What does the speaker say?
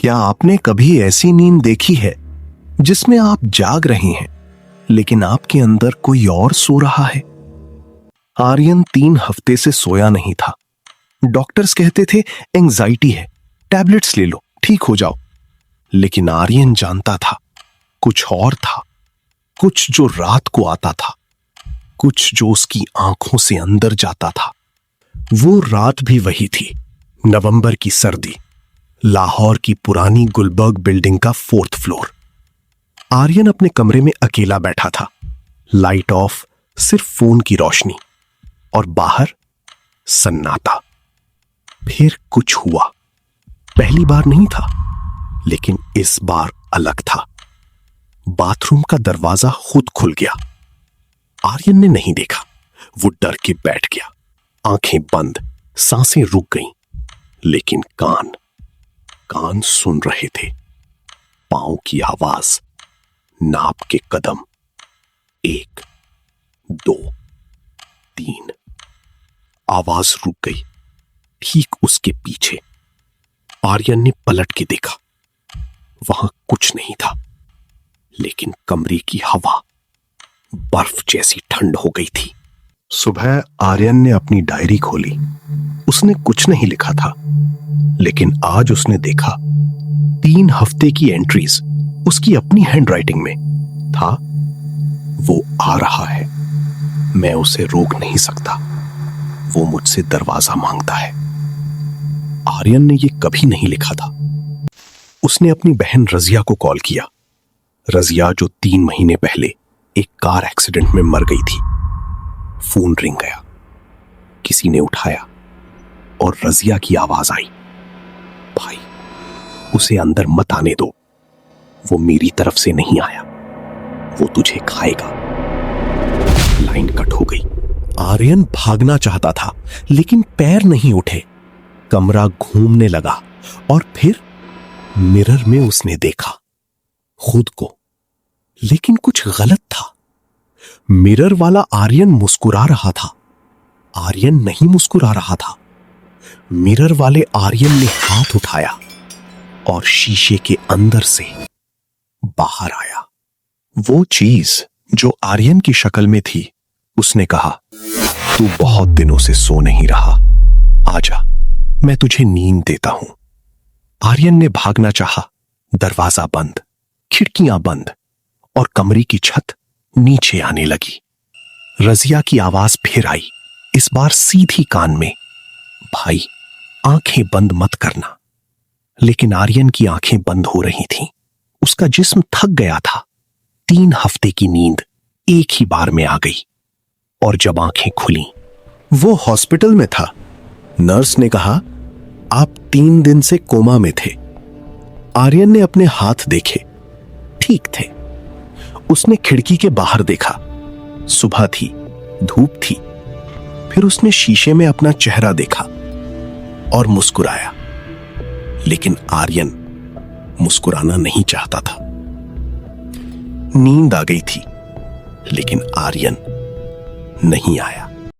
क्या आपने कभी ऐसी नींद देखी है जिसमें आप जाग रहे हैं लेकिन आपके अंदर कोई और सो रहा है? आर्यन 3 हफ्ते से सोया नहीं था। डॉक्टर्स कहते थे एंजाइटी है, टैबलेट्स ले लो, ठीक हो जाओ। लेकिन आर्यन जानता था कुछ और था, कुछ जो रात को आता था, कुछ जो उसकी आंखों से अंदर जाता था। वो रात भी वही थी, नवंबर की सर्दी, लाहौर की पुरानी गुलबर्ग बिल्डिंग का 4th फ्लोर। आर्यन अपने कमरे में अकेला बैठा था, लाइट ऑफ, सिर्फ फोन की रोशनी, और बाहर सन्नाटा। फिर कुछ हुआ। पहली बार नहीं था, लेकिन इस बार अलग था। बाथरूम का दरवाजा खुद खुल गया। आर्यन ने नहीं देखा, वो डर के बैठ गया। आंखें बंद, सांसें रुक गईं, लेकिन कान सुन रहे थे। पांव की आवाज, नाप के कदम, 1 2 3। आवाज रुक गई ठीक उसके पीछे। आर्यन ने पलट के देखा, वहां कुछ नहीं था, लेकिन कमरे की हवा बर्फ जैसी ठंड हो गई थी। सुबह आर्यन ने अपनी डायरी खोली। उसने कुछ नहीं लिखा था, लेकिन आज उसने देखा 3 हफ्ते की एंट्रीज उसकी अपनी हैंडराइटिंग में था। वो आ रहा है, मैं उसे रोक नहीं सकता। वो मुझसे दरवाजा मांगता है। आर्यन ने ये कभी नहीं लिखा था। उसने अपनी बहन रजिया को कॉल किया। रजिया जो 3 महीने पहले एक कार एक्सीडेंट में मर गई थी। फोन रिंग गया। किसी ने उठाया और रजिया की आवाज आई, भाई उसे अंदर मत आने दो, वो मेरी तरफ से नहीं आया, वो तुझे खाएगा। लाइन कट हो गई। आर्यन भागना चाहता था, लेकिन पैर नहीं उठे। कमरा घूमने लगा और फिर मिरर में उसने देखा खुद को, लेकिन कुछ गलत था। मिरर वाला आर्यन मुस्कुरा रहा था, आर्यन नहीं मुस्कुरा रहा था। मिरर वाले आर्यन ने हाथ उठाया और शीशे के अंदर से बाहर आया वो चीज जो आर्यन की शक्ल में थी। उसने कहा, तू बहुत दिनों से सो नहीं रहा, आजा, मैं तुझे नींद देता हूं। आर्यन ने भागना चाहा। दरवाजा बंद, खिड़कियां बंद, और कमरे की छत नीचे आने लगी। रजिया की आवाज फिर आई, इस बार सीधी कान में, भाई आंखें बंद मत करना। लेकिन आर्यन की आंखें बंद हो रही थीं। उसका जिस्म थक गया था। 3 हफ्ते की नींद एक ही बार में आ गई। और जब आंखें खुली, वो हॉस्पिटल में था। नर्स ने कहा, आप 3 दिन से कोमा में थे। आर्यन ने अपने हाथ देखे, ठीक थे। उसने खिड़की के बाहर देखा। सुबह थी, धूप थी। फिर उसने शीशे में अपना चेहरा देखा और मुस्कुराया। लेकिन आर्यन मुस्कुराना नहीं चाहता था। नींद आ गई थी, लेकिन आर्यन नहीं आया।